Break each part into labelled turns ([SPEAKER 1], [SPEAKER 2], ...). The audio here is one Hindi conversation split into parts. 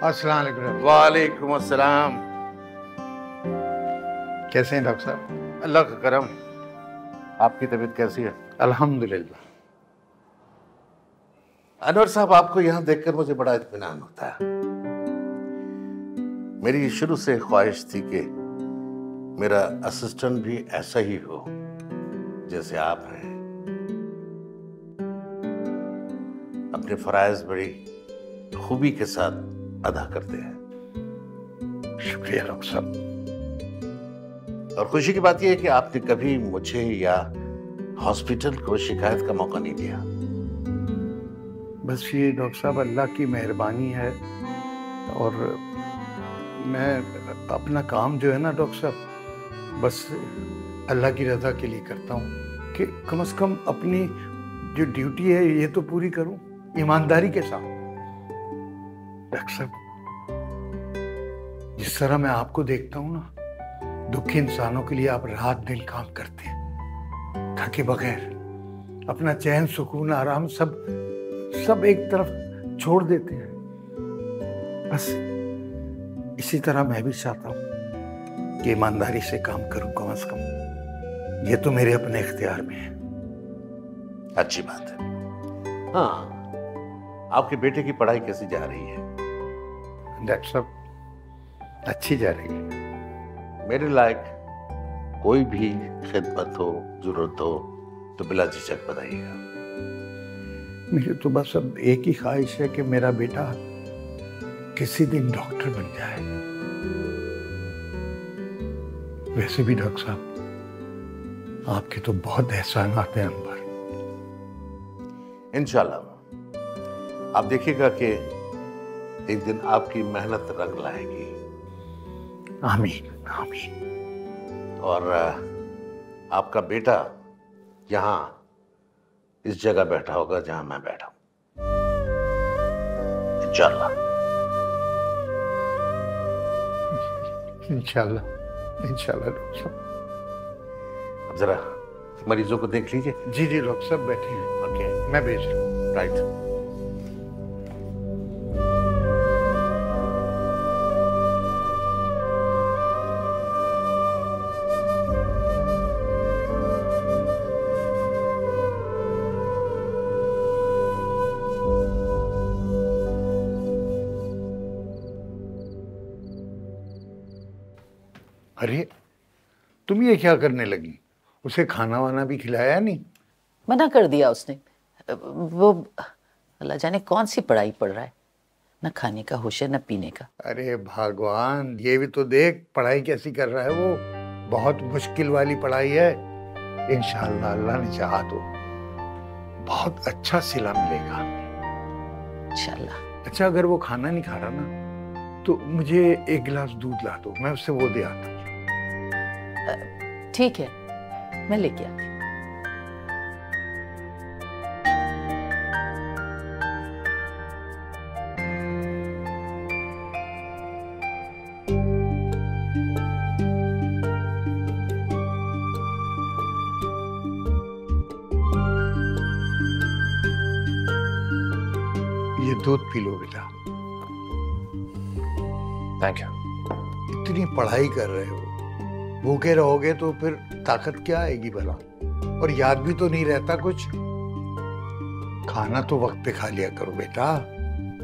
[SPEAKER 1] अस्सलाम वालेकुम।
[SPEAKER 2] वालेकुम अस्सलाम।
[SPEAKER 1] कैसे हैं डॉक्टर साहब?
[SPEAKER 2] अल्लाह का करम। आपकी तबीयत कैसी है?
[SPEAKER 1] अल्हम्दुलिल्लाह।
[SPEAKER 2] अनवर साहब, आपको यहाँ देखकर मुझे बड़ा इत्मीनान होता है। मेरी शुरू से ख्वाहिश थी कि मेरा असिस्टेंट भी ऐसा ही हो जैसे आप हैं। अपने फराइज बड़ी खूबी के साथ अदा करते हैं।
[SPEAKER 1] शुक्रिया डॉक्टर साहब।
[SPEAKER 2] और खुशी की बात यह है कि आपने कभी मुझे या हॉस्पिटल को शिकायत का मौका नहीं दिया।
[SPEAKER 1] बस ये डॉक्टर साहब अल्लाह की मेहरबानी है, और मैं अपना काम जो है ना डॉक्टर साहब, बस अल्लाह की रजा के लिए करता हूँ कि कम से कम अपनी जो ड्यूटी है ये तो पूरी करूँ ईमानदारी के साथ। डॉक्टर साहब, जिस तरह मैं आपको देखता हूँ ना, दुखी इंसानों के लिए आप रात दिन काम करते हैं थके बगैर, अपना चैन सुकून आराम सब एक तरफ छोड़ देते हैं। बस इसी तरह मैं भी चाहता हूँ कि ईमानदारी से काम करूं कम से कम। ये तो मेरे अपने इख्तियार में है।
[SPEAKER 2] अच्छी बात है। हाँ, आपके बेटे की पढ़ाई कैसी जा रही है?
[SPEAKER 1] डॉक्टर साहब, अच्छी जा रही है।
[SPEAKER 2] मेरे लायक कोई भी खिदमत हो, जरूरत हो तो बिला झिझक बताइएगा।
[SPEAKER 1] मेरी तो बस अब एक ही ख्वाहिश है कि मेरा बेटा किसी दिन डॉक्टर बन जाए। वैसे भी डॉक्टर साहब, आपके तो बहुत एहसानात हैं अनवर।
[SPEAKER 2] इंशाल्लाह आप देखिएगा कि एक दिन आपकी मेहनत रंग लाएगी।
[SPEAKER 1] आमीन आमीन।
[SPEAKER 2] और आपका बेटा यहाँ इस जगह बैठा होगा जहां मैं बैठा हूं, इंशाल्लाह।
[SPEAKER 1] इंशाल्लाह इंशाल्लाह डॉक्टर साहब।
[SPEAKER 2] अब जरा मरीजों को देख लीजिए।
[SPEAKER 1] जी जी डॉक्टर साहब, बैठे हैं।
[SPEAKER 2] ओके,
[SPEAKER 1] मैं भेज रहा हूँ।
[SPEAKER 2] राइट।
[SPEAKER 1] अरे तुम ये क्या करने लगी? उसे खाना वाना भी खिलाया नहीं?
[SPEAKER 3] मना कर दिया उसने। वो अल्लाह जाने कौन सी पढ़ाई पढ़ रहा है, न खाने का होश है न पीने का।
[SPEAKER 1] अरे भगवान, ये भी तो देख पढ़ाई कैसी कर रहा है वो। बहुत मुश्किल वाली पढ़ाई है। इंशाअल्लाह अल्लाह ने चाहा तो बहुत अच्छा सिला मिलेगा।
[SPEAKER 3] इंशाअल्लाह।
[SPEAKER 1] अच्छा, अगर वो खाना नहीं खा रहा ना तो मुझे एक गिलास दूध ला दो, मैं उससे वो दे आता हूँ।
[SPEAKER 3] ठीक है, मैं लेके आती हूँ।
[SPEAKER 1] ये दूध पी लो बेटा।
[SPEAKER 4] Thank you.
[SPEAKER 1] इतनी पढ़ाई कर रहे हो, भूखे रहोगे तो फिर ताकत क्या आएगी भला? और याद भी तो नहीं रहता कुछ। खाना तो वक्त पे खा लिया करो बेटा।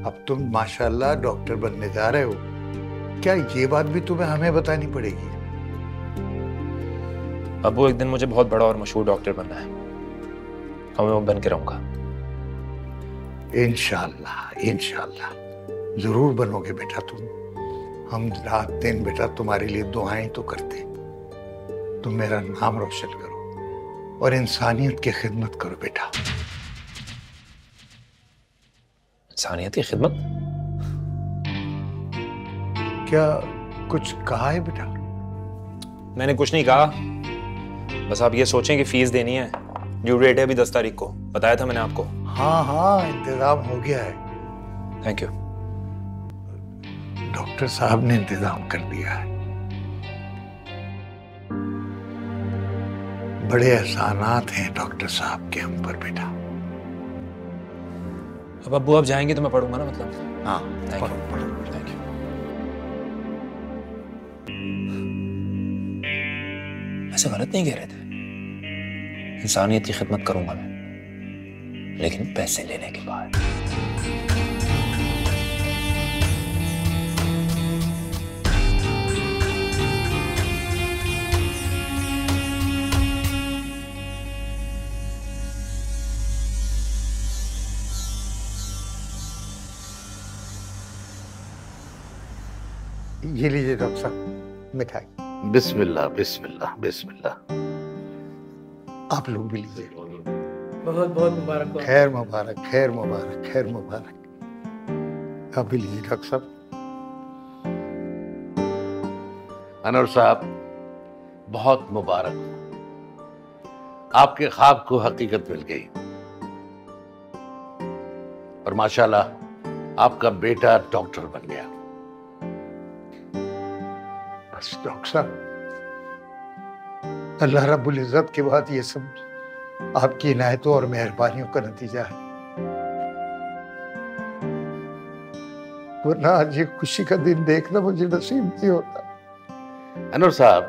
[SPEAKER 1] अब तुम माशाल्लाह डॉक्टर बनने जा रहे हो, क्या ये बात भी तुम्हें हमें बतानी पड़ेगी?
[SPEAKER 4] अब्बू, एक दिन मुझे बहुत बड़ा और मशहूर डॉक्टर बनना है, और मैं वो बन के रहूंगा।
[SPEAKER 1] इंशाल्लाह इंशाल्लाह जरूर बनोगे बेटा तुम। हम रात दिन बेटा तुम्हारे लिए दुआएं तो करते हैं। तुम मेरा नाम रोशन करो और इंसानियत की खिदमत करो बेटा।
[SPEAKER 4] इंसानियत की खिदमत?
[SPEAKER 1] क्या कुछ कहा है बेटा?
[SPEAKER 4] मैंने कुछ नहीं कहा, बस आप ये सोचें कि फीस देनी है। ड्यू डेट है अभी 10 तारीख को, बताया था मैंने आपको।
[SPEAKER 1] हाँ हाँ, इंतजाम हो गया है।
[SPEAKER 4] Thank you.
[SPEAKER 1] डॉक्टर साहब ने इंतजाम कर दिया है। बड़े एहसानात हैं डॉक्टर साहब के हम पर बेटा।
[SPEAKER 4] अब अब्बू आप जाएंगे तो मैं पढ़ूंगा ना, मतलब?
[SPEAKER 2] हाँ
[SPEAKER 4] थैंक यू, थैंक यू। ऐसे गलत नहीं कह रहे थे, इंसानियत की खिदमत करूंगा मैं, लेकिन पैसे लेने के बाद।
[SPEAKER 1] ये लीजिए डॉक्टर साहब मिठाई।
[SPEAKER 2] बिस्मिल्लाह बिस्मिल्लाह बिस्मिल्लाह।
[SPEAKER 1] आप लोग भी लीजिए।
[SPEAKER 5] बहुत बहुत मुबारक हो।
[SPEAKER 1] खैर मुबारक, खैर मुबारक, खैर मुबारक। आप भी लीजिए डॉक्टर साहब।
[SPEAKER 2] अनवर साहब, बहुत मुबारक हो, आपके ख्वाब को हकीकत मिल गई और माशाल्लाह आपका बेटा डॉक्टर बन गया।
[SPEAKER 1] बस डॉक्टर साहब, अल्लाह रब्बुल इज्जत के बाद ये सब आपकी इनायतों और मेहरबानियों का नतीजा है, वरना आज ये खुशी का दिन देखना मुझे नसीब नहीं होता।
[SPEAKER 2] अनवर साहब,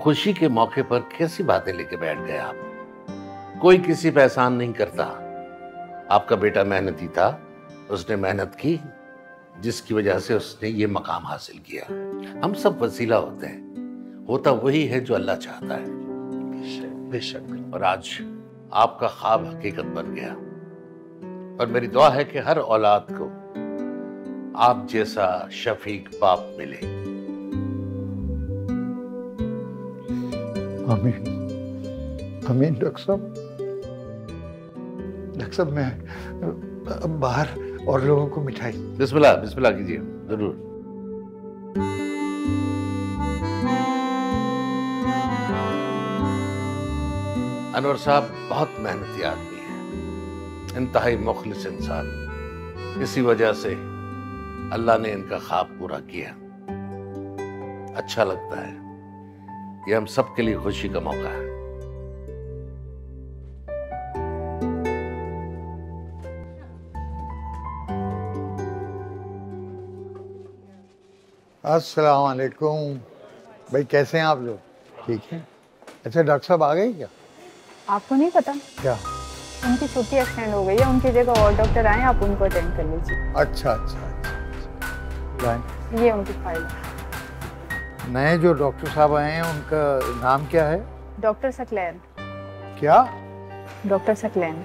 [SPEAKER 2] खुशी के मौके पर कैसी बातें लेके बैठ गए आप? कोई किसी पे एहसान नहीं करता। आपका बेटा मेहनती था, उसने मेहनत की, जिसकी वजह से उसने ये मकाम हासिल किया। हम सब वसीला होते हैं, होता वही है जो अल्लाह चाहता है।
[SPEAKER 1] बेशक।
[SPEAKER 2] और आज आपका ख्वाब हकीकत बन गया और मेरी दुआ है कि हर औलाद को आप जैसा शफीक बाप मिले।
[SPEAKER 1] आमीन, आमीन डॉक्टर साहब। डॉक्टर साहब, मैं बाहर और लोगों को मिठाई।
[SPEAKER 2] बिस्मिल्लाह बिस्मिल्लाह कीजिए, जरूर। अनवर साहब बहुत मेहनती आदमी है, इंतहाई मुखलिस इंसान। इसी वजह से अल्लाह ने इनका ख्वाब पूरा किया। अच्छा लगता है, ये हम सबके लिए खुशी का मौका है।
[SPEAKER 1] अस्सलाम वालेकुम। भाई कैसे हैं आप लोग? ठीक है। अच्छा डॉक्टर साहब आ गए क्या?
[SPEAKER 6] आपको नहीं पता,
[SPEAKER 1] क्या?
[SPEAKER 6] उनकी छुट्टी एक्सटेंड हो गई है, उनकी जगह और डॉक्टर आए, आप उनको अटेंड कर लीजिए।
[SPEAKER 1] अच्छा अच्छा अच्छा, लाइन।
[SPEAKER 6] ये उनकी फाइल है।
[SPEAKER 1] नए जो डॉक्टर साहब आए हैं उनका नाम क्या है?
[SPEAKER 6] डॉक्टर सकलैन।
[SPEAKER 1] क्या?
[SPEAKER 6] Doctor Saqlain.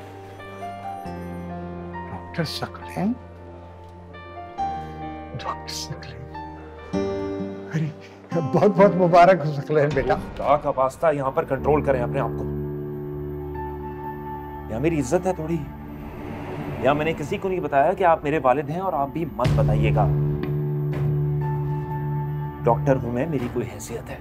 [SPEAKER 1] Doctor Saqlain? Doctor Saqlain, अरे बहुत बहुत मुबारक हो सकलैन बेटा।
[SPEAKER 4] खुदा का वास्ता यहाँ पर कंट्रोल करें अपने आप को। यहाँ मेरी इज्जत है थोड़ी। यहाँ मैंने किसी को नहीं बताया कि आप मेरे वालिद हैं और आप भी मत बताइएगा। डॉक्टर हूं मैं, मेरी कोई हैसियत है।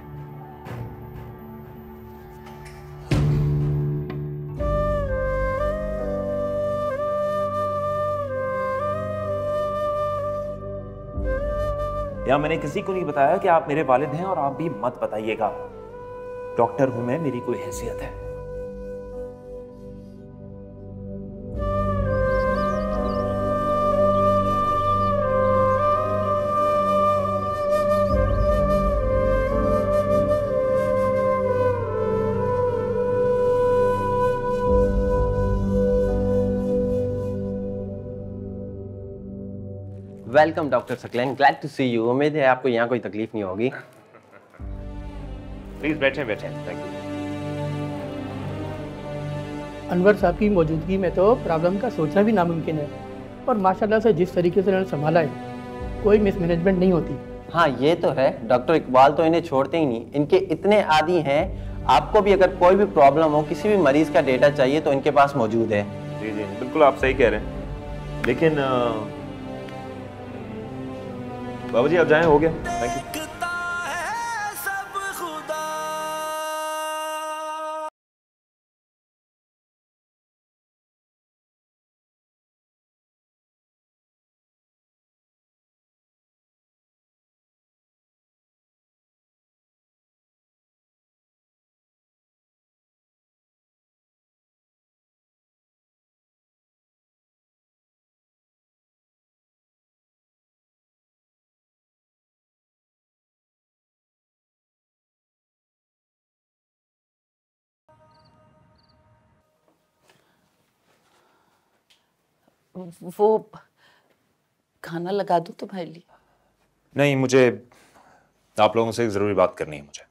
[SPEAKER 4] या मैंने किसी को नहीं बताया कि आप मेरे वालिद हैं और आप भी मत बताइएगा। डॉक्टर हूं मैं, मेरी कोई हैसियत है।
[SPEAKER 5] Welcome doctor Saqlain, glad to see you. उम्मीद है आपको यहाँ कोई तकलीफ नहीं होगी।
[SPEAKER 4] प्लीज बैठे बैठे, थैंक यू।
[SPEAKER 7] अनवर साहब की मौजूदगी में तो प्रॉब्लम का सोचना भी नामुमकिन है, और माशाल्लाह से जिस तरीके से उन्होंने संभाला है, कोई मिसमैनेजमेंट नहीं होती।
[SPEAKER 5] हाँ ये तो है, डॉक्टर इकबाल तो इन्हें छोड़ते ही नहीं, इनके इतने आदी हैं। आपको भी अगर कोई भी प्रॉब्लम हो, किसी भी मरीज का डेटा चाहिए तो इनके पास मौजूद है।
[SPEAKER 4] जी जी बिल्कुल, आप सही कह रहे हैं। लेकिन बाबा जी आप जाएं, हो गया, थैंक यू।
[SPEAKER 3] वो खाना लगा दूं तुम्हारे लिए?
[SPEAKER 4] नहीं, मुझे आप लोगों से एक जरूरी बात करनी है। मुझे,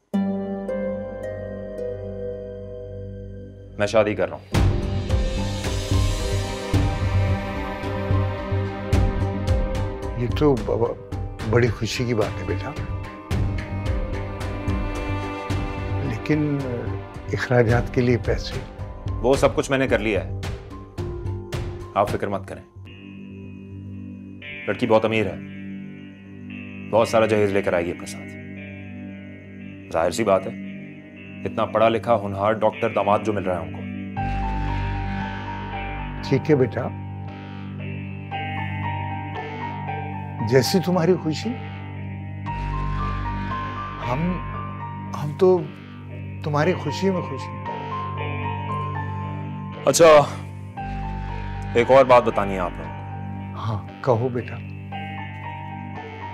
[SPEAKER 4] मैं शादी कर रहा हूं।
[SPEAKER 1] ये तो बड़ी खुशी की बात है बेटा, लेकिन इखराजात के लिए पैसे?
[SPEAKER 4] वो सब कुछ मैंने कर लिया है, आप फिक्र मत करें। लड़की बहुत अमीर है, बहुत सारा जहेज लेकर आएगी अपने साथ। जाहिर सी बात है, इतना पढ़ा लिखा होनहार डॉक्टर दामाद जो मिल रहा है उनको।
[SPEAKER 1] ठीक है बेटा, जैसी तुम्हारी खुशी। हम तो तुम्हारी खुशी में खुश हैं।
[SPEAKER 4] अच्छा, एक और बात बतानी है आप लोगों।
[SPEAKER 1] हाँ कहो बेटा।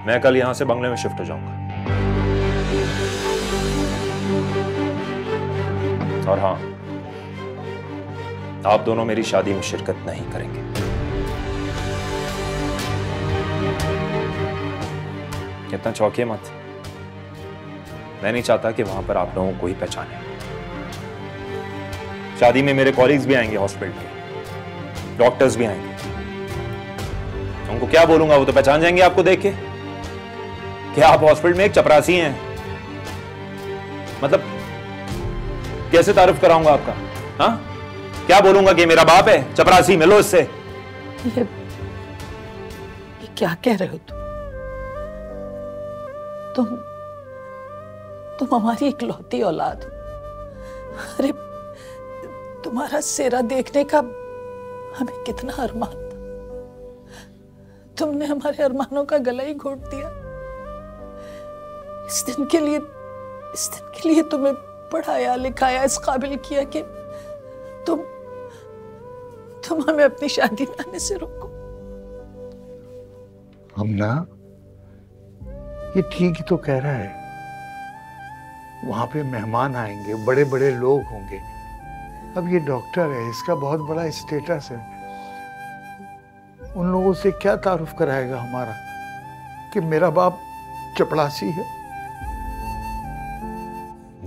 [SPEAKER 4] मैं कल यहां से बंगले में शिफ्ट हो जाऊंगा। और हाँ, आप दोनों मेरी शादी में शिरकत नहीं करेंगे। इतना चौंकिए मत, मैं नहीं चाहता कि वहां पर आप लोगों को ही पहचाने। शादी में मेरे कॉलीग्स भी आएंगे, हॉस्पिटल के डॉक्टर्स भी आएंगे। उनको क्या बोलूंगा, वो तो पहचान जाएंगे आपको देख के कि आप हॉस्पिटल में एक चपरासी हैं। मतलब कैसे तारुफ कराऊंगा आपका? हाँ, क्या बोलूंगा कि मेरा बाप है चपरासी, मिलो इससे।
[SPEAKER 3] ये क्या कह रहे हो तुम हमारी इकलौती औलाद हो। अरे तुम्हारा सेहरा देखने का हमें कितना अरमान था, तुमने हमारे अरमानों का गला ही घोट दिया। इस दिन के लिए तुम्हें पढ़ाया लिखाया, इस काबिल किया कि तुम हमें अपनी शादी में आने से रोको।
[SPEAKER 1] हमना, ये ठीक ही तो कह रहा है। वहां पे मेहमान आएंगे, बड़े बड़े लोग होंगे। अब ये डॉक्टर है, इसका बहुत बड़ा स्टेटस है। उन लोगों से क्या तारुफ कराएगा हमारा कि मेरा बाप चपड़ासी है।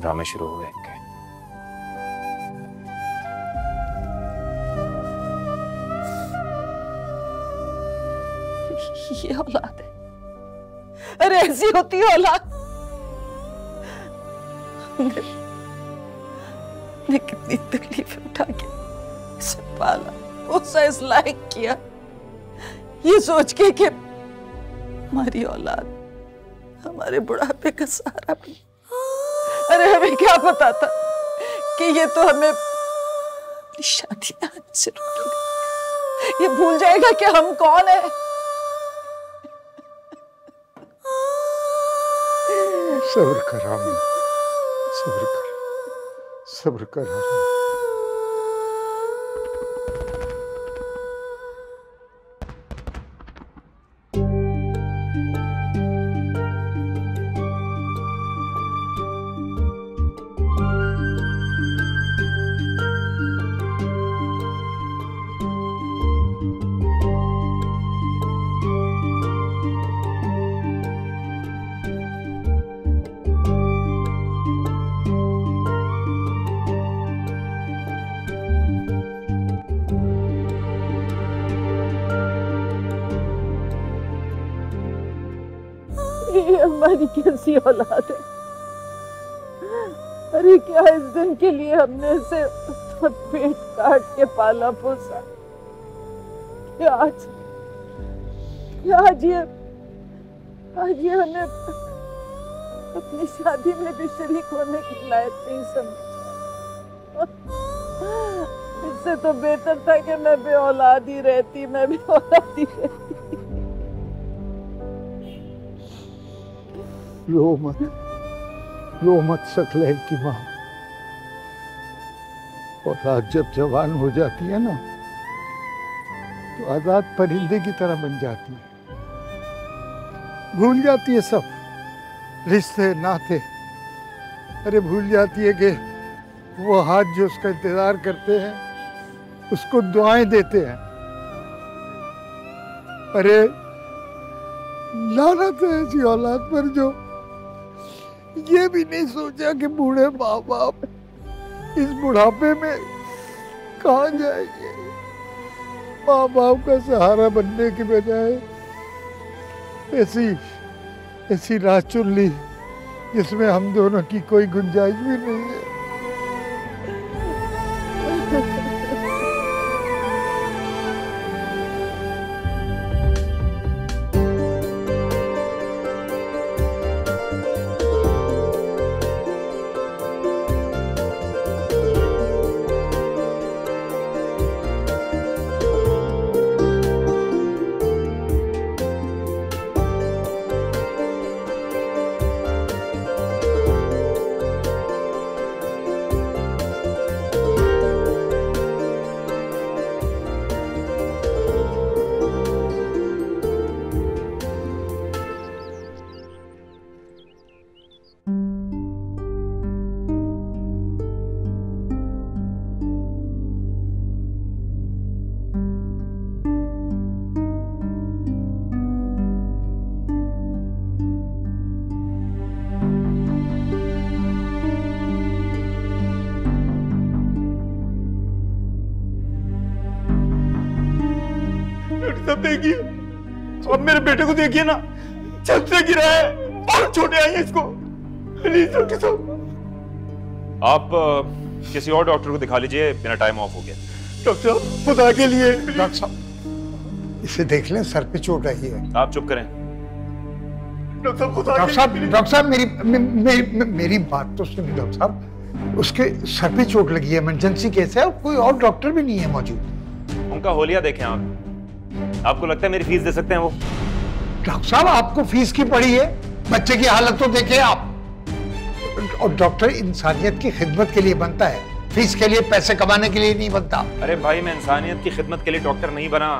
[SPEAKER 4] ड्रामे शुरू हो गए इनके।
[SPEAKER 3] ये औलाद है, अरे ऐसी होती है औलाद। हमने कितनी तकलीफें उठा के इसे पाला, पोसा, इस लायक किया, ये सोच के कि हमारी औलाद हमारे बुढ़ापे का सहारा बनी। अरे हमें क्या पता था कि ये तो हमें अपनी शादी में आने से रोकेगा, ये भूल जाएगा कि हम कौन है।
[SPEAKER 1] सब्र कर आमीन, सब्र कर, सब्र कर आमीन।
[SPEAKER 3] ये हमारी कैसी औलाद है। अरे क्या इस दिन के लिए हमने इसे पेट काट के पाला पोसा, आज ये हमें अपनी शादी में भी शरीक होने की लायक नहीं समझा। इससे तो बेहतर था कि मैं भी औलाद ही रहती,
[SPEAKER 1] रो मत सकलैन की माँ। औलाद जब जवान हो जाती है ना, तो आजाद परिंदे की तरह बन जाती है, भूल जाती है सब रिश्ते नाते। अरे भूल जाती है कि वो हाथ जो उसका इंतजार करते हैं, उसको दुआएं देते हैं। अरे लानत है ऐसी औलाद पर जो ये भी नहीं सोचा कि बूढ़े माँ बाप इस बुढ़ापे में कहाँ जाएंगे। माँ बाप का सहारा बनने के बजाय ऐसी राह चुन ली जिसमें हम दोनों की कोई गुंजाइश भी नहीं है।
[SPEAKER 4] सब देखिए, अब मेरे बेटे को देखिए ना, छत से गिरा है, बहुत छोटे आई है इसको। प्लीज डॉक्टर साहब, आप किसी और डॉक्टर को दिखा लीजिए, मेरा टाइम ऑफ हो गया। डॉक्टर साहब खुदा के लिए।
[SPEAKER 1] डॉक्टर साहब इसे देख लें, सर पे चोट आई है।
[SPEAKER 4] आप चुप करें।
[SPEAKER 1] डॉक्टर साहब मेरी बात तो सुनिए। डॉक्टर साहब उसके सर पे चोट लगी है, इमरजेंसी केस है, कोई और डॉक्टर भी नहीं है मौजूद।
[SPEAKER 4] उनका होलिया देखें आप। आपको लगता है मेरी फीस दे सकते हैं वो?
[SPEAKER 1] डॉक्टर साहब आपको फीस की पड़ी है, बच्चे की हालत तो देखें आप। और डॉक्टर इंसानियत की खिदमत के लिए बनता है, फीस के लिए, पैसे कमाने के लिए नहीं बनता।
[SPEAKER 4] अरे भाई, मैं इंसानियत की खिदमत के लिए डॉक्टर नहीं बना,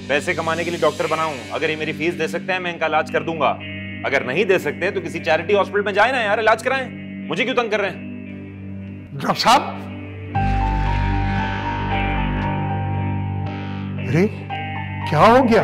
[SPEAKER 4] पैसे कमाने के लिए डॉक्टर बना हूं। अगर ये मेरी फीस दे सकते हैं मैं इनका इलाज कर दूंगा, अगर नहीं दे सकते तो किसी चैरिटी हॉस्पिटल में जाए ना यार, इलाज कराएं। मुझे क्यों तंग कर रहे हैं?
[SPEAKER 1] डॉक्टर साहब अरे क्या हो गया?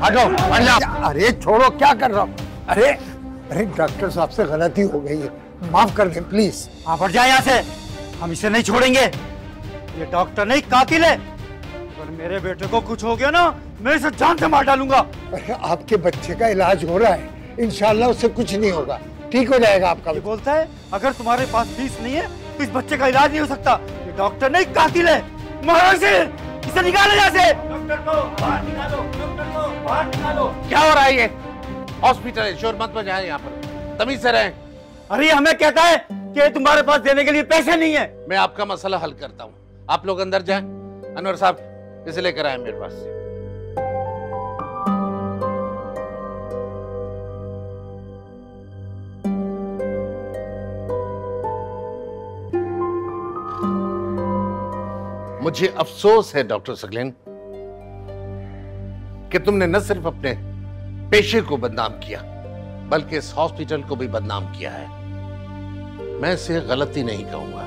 [SPEAKER 1] हटो, हट जा। अरे छोड़ो, क्या कर रहा हूँ? अरे डॉक्टर साहब से गलती हो गई है, माफ कर दें प्लीज।
[SPEAKER 8] आप हट जाए यहाँ से, हम इसे नहीं छोड़ेंगे। ये डॉक्टर नहीं, कातिल है। अगर मेरे बेटे को कुछ हो गया ना, मैं इसे जान से मार डालूंगा।
[SPEAKER 1] अरे आपके बच्चे का इलाज हो रहा है, इंशाल्लाह उससे कुछ नहीं होगा, ठीक हो जाएगा आपका।
[SPEAKER 8] ये बोलता है अगर तुम्हारे पास फीस नहीं है तो इस बच्चे का इलाज नहीं हो सकता। ये डॉक्टर नहीं, कातिल है। मारो इसे निकालो यहाँ से। डॉक्टर को बाहर निकालो, डॉक्टर को बाहर निकालो।
[SPEAKER 2] क्या हो रहा है ये? हॉस्पिटल है, शोर मत मचाएं यहाँ पर, तमीज से रहें।
[SPEAKER 8] अरे हमें कहता है कि तुम्हारे पास देने के लिए पैसे नहीं है।
[SPEAKER 2] मैं आपका मसला हल करता हूँ, आप लोग अंदर जाएं। अनवर साहब इसे लेकर आए मेरे पास। मुझे अफसोस है डॉक्टर सकलेन कि तुमने न सिर्फ अपने पेशे को बदनाम किया बल्कि इस हॉस्पिटल को भी बदनाम किया है। मैं इसे गलती नहीं कहूंगा,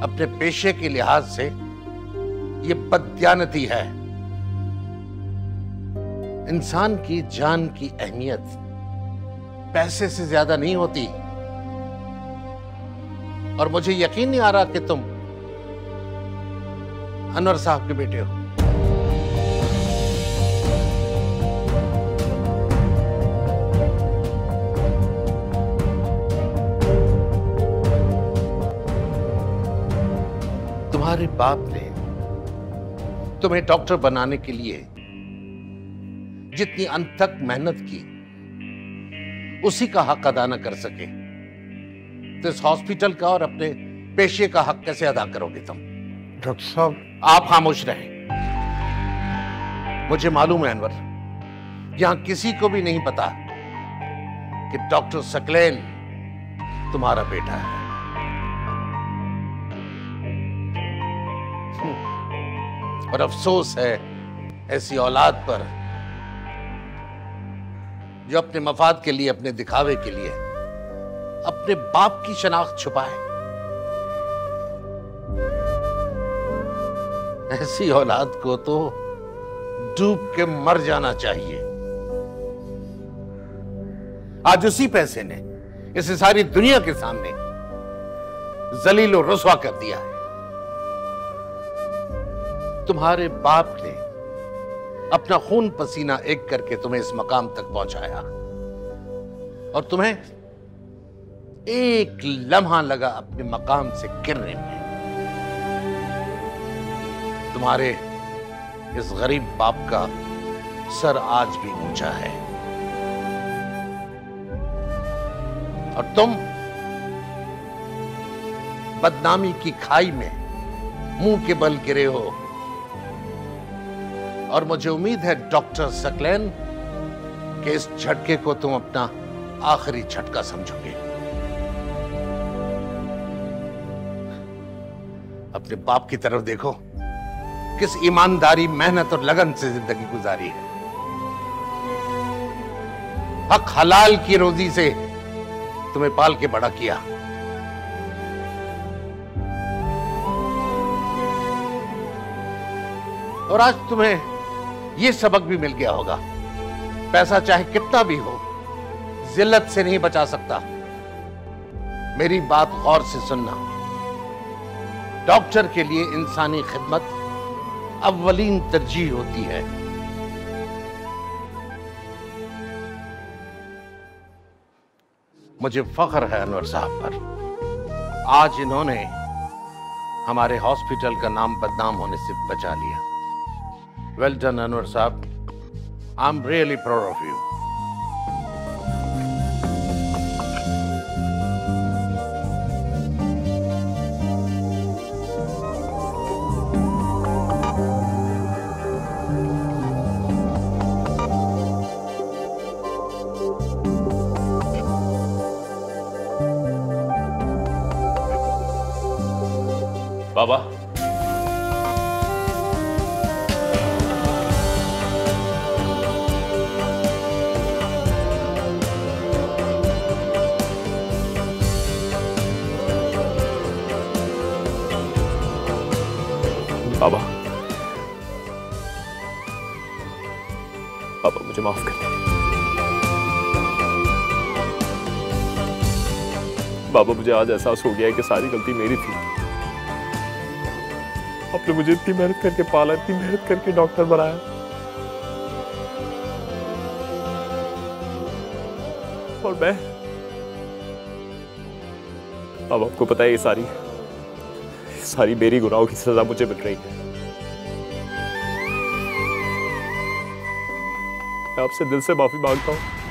[SPEAKER 2] अपने पेशे के लिहाज से यह बददियानती है। इंसान की जान की अहमियत पैसे से ज्यादा नहीं होती, और मुझे यकीन नहीं आ रहा कि तुम अनवर साहब के बेटे हो। तुम्हारे बाप ने तुम्हें डॉक्टर बनाने के लिए जितनी अनथक मेहनत की उसी का हक अदा न कर सके तो इस हॉस्पिटल का और अपने पेशे का हक कैसे अदा करोगे तुम?
[SPEAKER 1] डॉक्टर साहब
[SPEAKER 2] आप खामोश रहें। मुझे मालूम है अनवर, यहां किसी को भी नहीं पता कि डॉक्टर सकलेन तुम्हारा बेटा है। और अफसोस है ऐसी औलाद पर जो अपने मफाद के लिए, अपने दिखावे के लिए अपने बाप की शनाख्त छुपाए। ऐसी औलाद को तो डूब के मर जाना चाहिए। आज उसी पैसे ने इसे सारी दुनिया के सामने जलील और रुस्वा कर दिया है। तुम्हारे बाप ने अपना खून पसीना एक करके तुम्हें इस मकाम तक पहुंचाया और तुम्हें एक लम्हा लगा अपने मकाम से गिरने में। तुम्हारे इस गरीब बाप का सर आज भी ऊंचा है और तुम बदनामी की खाई में मुंह के बल गिरे हो। और मुझे उम्मीद है डॉक्टर सकलैन कि इस झटके को तुम अपना आखिरी झटका समझोगे। अपने बाप की तरफ देखो, किस ईमानदारी, मेहनत और लगन से जिंदगी गुजारी है। हक हलाल की रोजी से तुम्हें पाल के बड़ा किया। और आज तुम्हें यह सबक भी मिल गया होगा, पैसा चाहे कितना भी हो जिल्लत से नहीं बचा सकता। मेरी बात गौर से सुनना। डॉक्टर के लिए इंसानी खिदमत अव्वलीन तरजीह होती है। मुझे फख्र है अनवर साहब पर। आज इन्होंने हमारे हॉस्पिटल का नाम बदनाम होने से बचा लिया। वेल डन अनवर साहब, I am really proud of you.
[SPEAKER 4] बाबा, बाबा, बाबा मुझे माफ कर दे। बाबा, मुझे आज एहसास हो गया है कि सारी गलती मेरी थी। आपने मुझे इतनी मेहनत करके पाला, इतनी मेहनत करके डॉक्टर बनाया, और मैं, अब आपको पता है ये सारी मेरी गुनाहों की सजा मुझे मिल रही है। मैं आपसे दिल से माफी मांगता हूं।